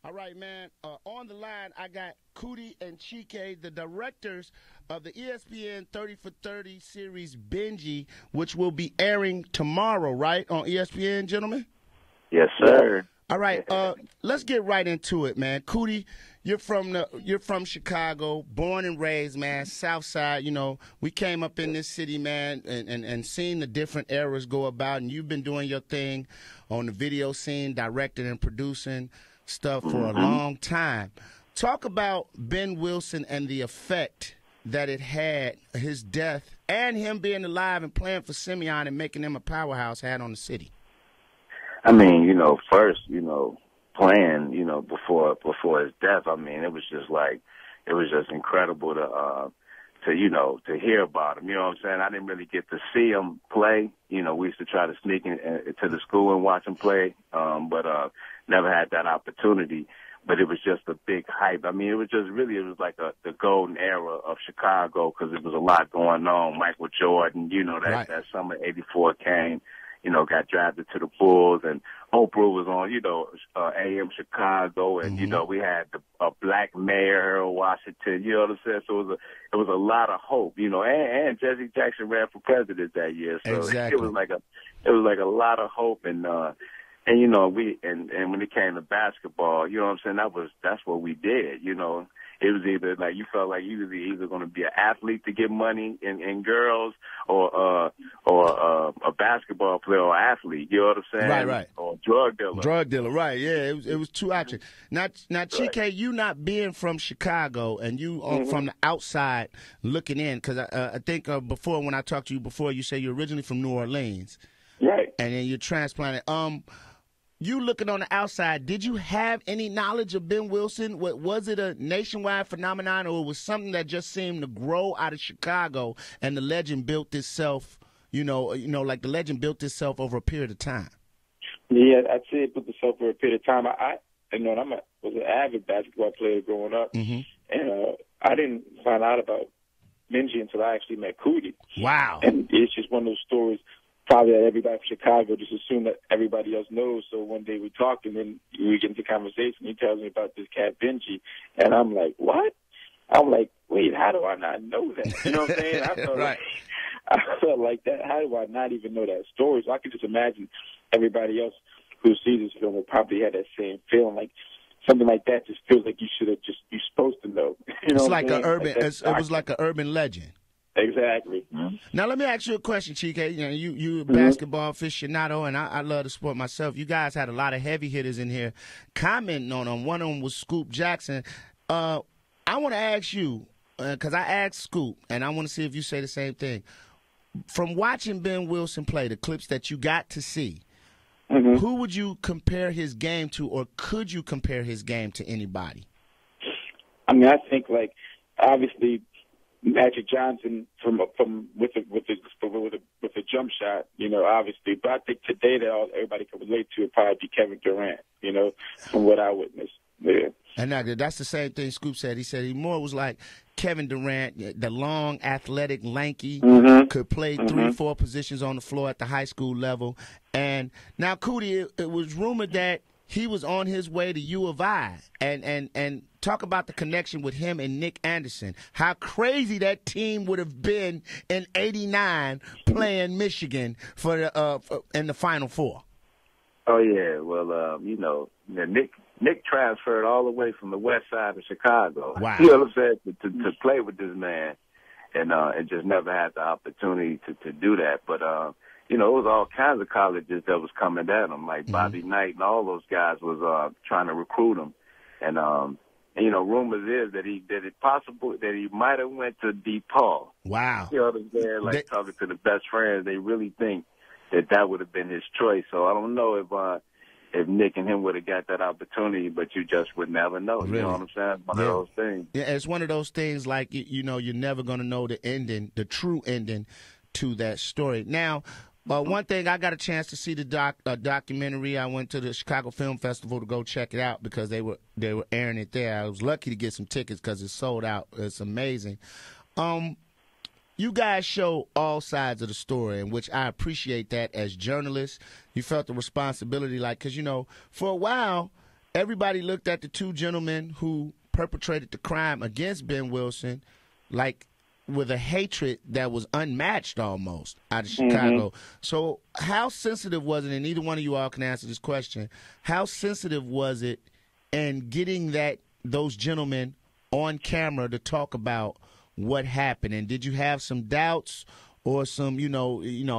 All right, man. On the line, I got Coodie and Chike, the directors of the ESPN 30 for 30 series Benji, which will be airing tomorrow, right, on ESPN, gentlemen? Yes, sir. All right, let's get right into it, man. Coodie, you're from Chicago, born and raised, man. South Side. You know, we came up in this city, man, and seen the different eras go about, and you've been doing your thing on the video scene, directing and producing stuff for a long time. Talk about Ben Wilson and the effect that it had, his death, and him being alive and playing for Simeon and making him a powerhouse had on the city. I mean, first, playing, before his death, I mean, it was just incredible to hear about him. You know what I'm saying? I didn't really get to see him play. We used to try to sneak into the school and watch him play, but never had that opportunity. But it was just a big hype. I mean, it was like the golden era of Chicago because it was a lot going on. Michael Jordan, Right. that summer '84 came. Got drafted to the Bulls, and Oprah was on, AM Chicago, and, we had a black mayor, Harold Washington, you know what I'm saying? So it was a lot of hope, and Jesse Jackson ran for president that year. So Exactly. it was like a lot of hope, and when it came to basketball, you know what I'm saying? That's what we did, It was either like you felt like you were either going to be an athlete to get money in girls, or a basketball player or athlete. You know what I'm saying? Right. Or a drug dealer. Drug dealer, right? Yeah, it was two options. Now, Chike, you not being from Chicago and you from the outside looking in, because I think before when I talked to you before, you say you're originally from New Orleans, right? And then you're transplanted. You looking on the outside, did you have any knowledge of Ben Wilson? Was it a nationwide phenomenon, or was something that just seemed to grow out of Chicago and the legend built itself, like the legend built itself over a period of time? Yeah, I'd say it built itself over a period of time. I was an avid basketball player growing up, and I didn't find out about Benji until I actually met Coodie. Wow. And it's just one of those stories probably that everybody from Chicago just assume that everybody else knows. So one day we talk, and then we get into conversation. He tells me about this cat Benji, and I'm like, what? I'm like, wait, how do I not know that? You know what I'm saying? Right. I felt like that. How do I not even know that story? So I could just imagine everybody else who sees this film will probably have that same feeling. Like something like that just feels like you're supposed to know. It's like an urban. It was like an urban legend. Exactly. Now let me ask you a question, Chike. You a basketball aficionado, and I love the sport myself. You guys had a lot of heavy hitters in here commenting on them. One of them was Scoop Jackson. I want to ask you, because I asked Scoop, and I want to see if you say the same thing. From watching Ben Wilson play, the clips that you got to see, who would you compare his game to, or could you compare his game to anybody? I mean, I think obviously Magic Johnson with a jump shot, obviously. But I think today that everybody can relate to would probably be Kevin Durant, from what I witnessed. Yeah. And that's the same thing Scoop said. He said he more was like Kevin Durant, the long, athletic, lanky, could play 3-4 positions on the floor at the high school level. And now, Coodie, it was rumored that he was on his way to U of I. And talk about the connection with him and Nick Anderson. How crazy that team would have been in '89 playing Michigan in the Final Four. Oh yeah, well, Nick transferred all the way from the west side of Chicago. Wow. You know what I'm saying? To play with this man, and just never had the opportunity to do that. But it was all kinds of colleges that was coming at him, like Bobby Knight and all those guys was trying to recruit him. And rumors is that he might have went to DePaul. Wow. You know what I'm saying? Talking to the best friends, they really think that would have been his choice. So I don't know if Nick and him would have got that opportunity, but you just would never know. Really? You know what I'm saying? One of those things. Yeah, it's one of those things like, you're never going to know the ending, the true ending to that story. Now, one thing, I got a chance to see the documentary. I went to the Chicago Film Festival to go check it out because they were airing it there. I was lucky to get some tickets because it's sold out. It's amazing. You guys show all sides of the story, in which I appreciate that as journalists. You felt the responsibility, because, for a while, everybody looked at the two gentlemen who perpetrated the crime against Ben Wilson like with a hatred that was unmatched almost out of Chicago. So how sensitive was it, and either one of you all can answer this question, how sensitive was it in getting those gentlemen on camera to talk about what happened? And did you have some doubts or some,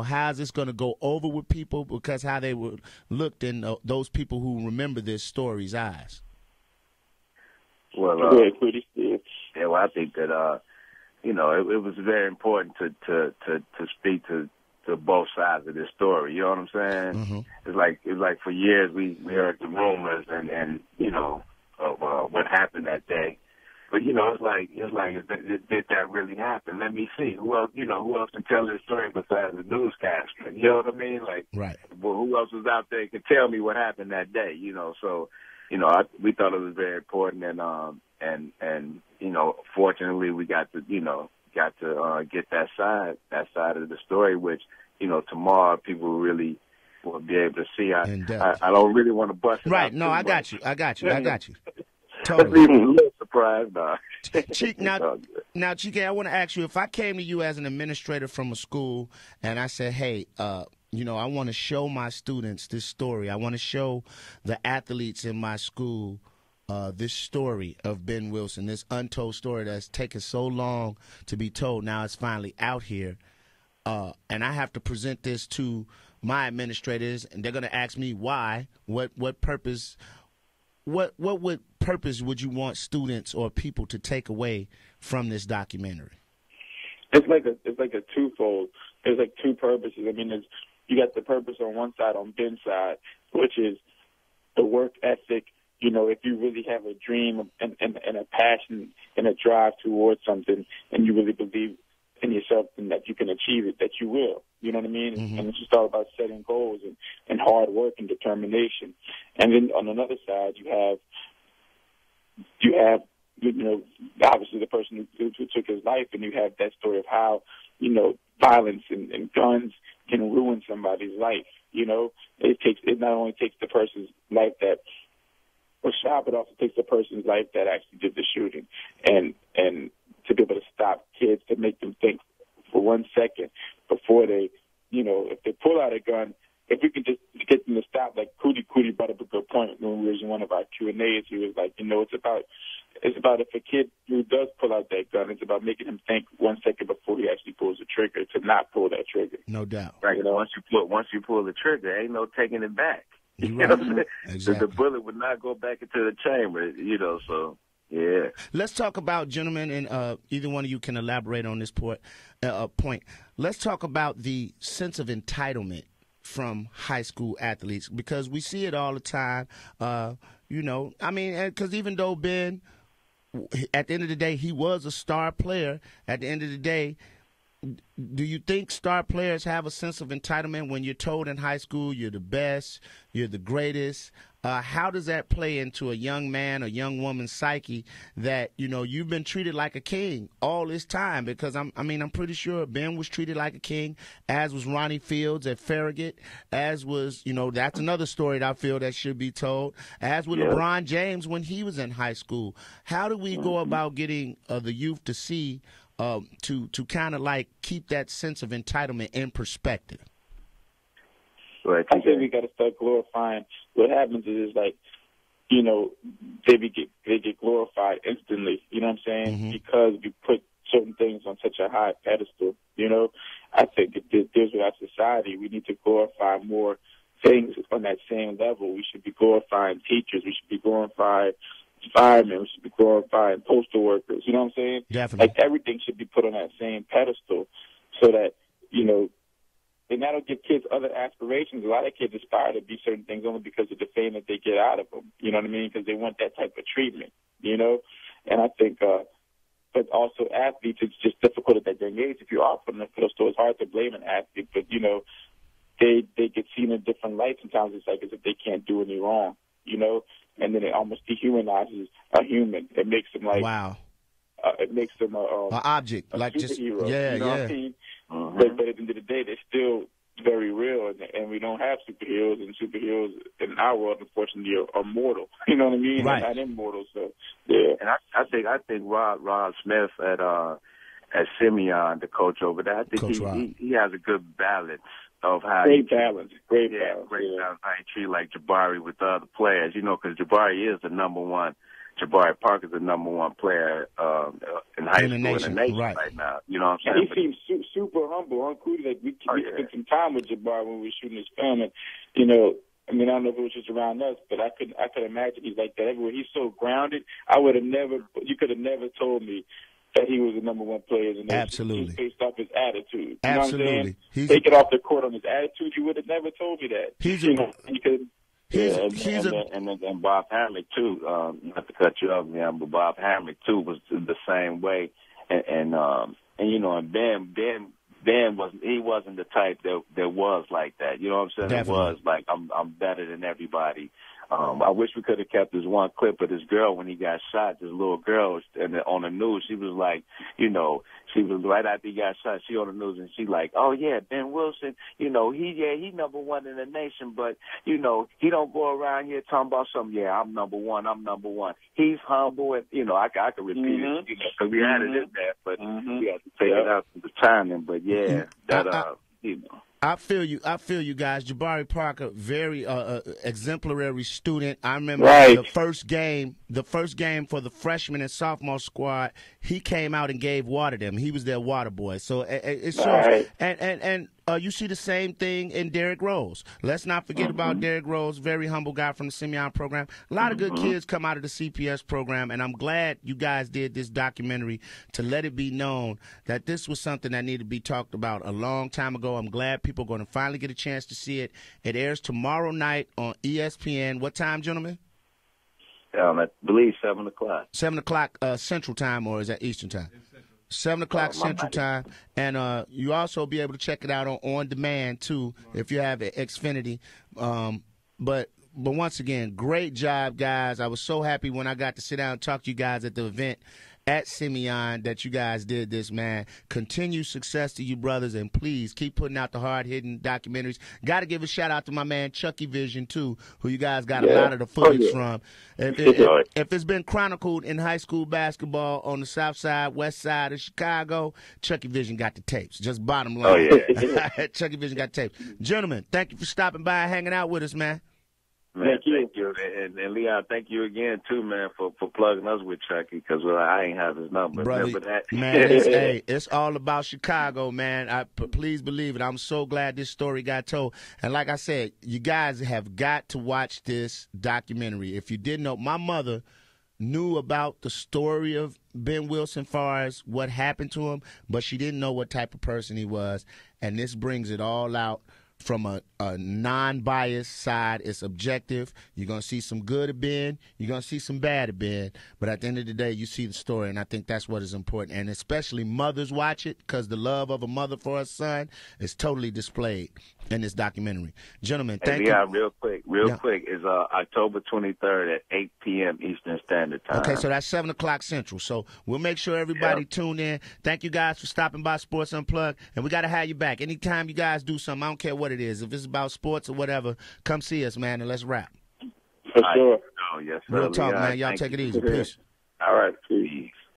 how's this going to go over with people because how they were looked in those people who remember this story's eyes? Well, well, I think that, it was very important to speak to both sides of this story. You know what I'm saying? It's like for years we heard the rumors and what happened that day. But it's like did that really happen? Let me see. Who else can tell this story besides the newscaster? You know what I mean? Like, right. Well, who else was out there could tell me what happened that day? So we thought it was very important, and fortunately we got to get that side of the story, which tomorrow people really will be able to see. I don't really want to bust it right. out No, I got you. Totally. Even a little surprised, Chike, now, Chike, I want to ask you, if I came to you as an administrator from a school and I said, hey, I want to show my students this story. I want to show the athletes in my school this story of Ben Wilson, this untold story that's taken so long to be told. Now it's finally out here. And I have to present this to my administrators, and they're going to ask me why, what purpose, what purpose would you want students or people to take away from this documentary? It's like a twofold. There's like two purposes. I mean, you got the purpose on one side, on Ben's side, which is the work ethic. If you really have a dream and a passion and a drive towards something, and you really believe in yourself and that you can achieve it, that you will. You know what I mean? And it's just all about setting goals and hard work and determination. And then on another side, you have obviously the person who took his life, and you have that story of how violence and guns can ruin somebody's life. It not only takes the person's life that was shot, but also takes the person's life that actually did the shooting, and to be able to stop kids, to make them think for 1 second before they, if they pull out a gun, if we can just get them to stop. Like Coodie brought up a good point when we was in one of our Q&As. He was like, it's about if a kid who does pull out that gun, it's about making him think 1 second before he actually pulls the trigger, to not pull that trigger. No doubt. Right. Once you pull the trigger, ain't no taking it back. Right. Exactly. The bullet would not go back into the chamber, so, yeah. Let's talk about, gentlemen, and either one of you can elaborate on this point. Let's talk about the sense of entitlement from high school athletes, because we see it all the time, because even though Ben, at the end of the day, he was a star player, at the end of the day, do you think star players have a sense of entitlement when you're told in high school you're the best, you're the greatest? How does that play into a young man or young woman's psyche that, you've been treated like a king all this time? Because I'm pretty sure Ben was treated like a king, as was Ronnie Fields at Farragut, as was, that's another story that I feel that should be told, as with LeBron James when he was in high school. How do we go about getting the youth to see, to kind of like keep that sense of entitlement in perspective? Right. I think we got to start glorifying. What happens is like, they get glorified instantly. You know what I'm saying? Because we put certain things on such a high pedestal. I think it deals with our society. We need to glorify more things on that same level. We should be glorifying teachers. We should be glorifying firemen. We should be glorifying postal workers. You know what I'm saying? Definitely. Like everything should be put on that same pedestal, so that and that'll give kids other aspirations. A lot of kids aspire to be certain things only because of the fame that they get out of them. You know what I mean? Because they want that type of treatment. And I think, but also athletes, it's just difficult at that young age. If you are from the pedestal, it's hard to blame an athlete, but they get seen in a different light. Sometimes it's like as if they can't do any wrong. And then it almost dehumanizes a human. It makes them like, wow. It makes them an object, like just superhero. yeah. What I mean? But at the end of the day, they're still very real, and we don't have superheroes, and superheroes in our world, unfortunately, are mortal. You know what I mean? Right. Not immortal. So yeah. And I think Rod Smith at Simeon, the coach over there, I think he has a good balance of how great balance. Great balance. How he treat like Jabari with the other players, because Jabari is the number one. Jabari Parker's the number one player in high school in the nation right now. You know what I'm saying? And he seems super humble, huh, Coodie? Like we spent some time with Jabari when we were shooting his film, and I don't know if it was just around us, but I could imagine he's like that everywhere. He's so grounded. You could have never told me that he was the number one player in the nation. Absolutely. Based off his attitude. You Absolutely. know what I'm saying? Take it off the court on his attitude. You would have never told me that. And Bob Hamlick too. Not to cut you off, man, but Bob Hamlick too was the same way. And Ben wasn't the type that was like that. You know what I'm saying? Definitely. It was like I'm better than everybody. I wish we could have kept this one clip of this girl when he got shot. This little girl, and on the news, she was like, she was right after he got shot. She on the news and she like, oh yeah, Ben Wilson, he number one in the nation, but he don't go around here talking about something. Yeah, I'm number one. He's humble, and I could repeat it because we had it in there, but we had to take it out for the timing. But yeah, I feel you guys. Jabari Parker, very exemplary student. I remember the first game for the freshman and sophomore squad, he came out and gave water to them. He was their water boy. So it shows. And you see the same thing in Derrick Rose. Let's not forget about Derrick Rose, very humble guy from the Simeon program. A lot of good kids come out of the CPS program, and I'm glad you guys did this documentary to let it be known that this was something that needed to be talked about a long time ago. I'm glad people are going to finally get a chance to see it. It airs tomorrow night on ESPN. What time, gentlemen? I believe 7 o'clock. 7 o'clock Central Time, or is that Eastern Time? 7 o'clock Central Time, and you also be able to check it out on demand too if you have Xfinity. But once again, great job, guys. I was so happy when I got to sit down and talk to you guys at the event at Simeon that you guys did this, man. Continued success to you, brothers, and please keep putting out the hard-hitting documentaries. Got to give a shout-out to my man Chucky Vision, too, who you guys got a lot of the footage from. If it's been chronicled in high school basketball on the south side, west side of Chicago, Chucky Vision got the tapes. Just bottom line. Chucky Vision got the tapes. Gentlemen, thank you for stopping by and hanging out with us, man. Man, thank you. And Leon, thank you again, too, man, for plugging us with Chucky, because I ain't have his number. Brother, man, it's all about Chicago, man. Please believe it. I'm so glad this story got told. And like I said, you guys have got to watch this documentary. If you didn't know, my mother knew about the story of Ben Wilson as far as what happened to him, but she didn't know what type of person he was. And this brings it all out from a non-biased side. It's objective. You're going to see some good at Ben. You're going to see some bad at Ben. But at the end of the day, you see the story, and I think that's what is important. And especially mothers watch it, because the love of a mother for her son is totally displayed in this documentary. Gentlemen, thank you. Real quick, is October 23rd at 8 p.m. Eastern Standard Time. Okay, so that's 7 o'clock Central. So we'll make sure everybody tune in. Thank you guys for stopping by Sports Unplugged, and we got to have you back. Anytime you guys do something, I don't care what it is. If it's about sports or whatever, come see us, man, and let's rap. For sure. Oh, yes, Real talk, man. Y'all take it easy. Peace. All right, peace.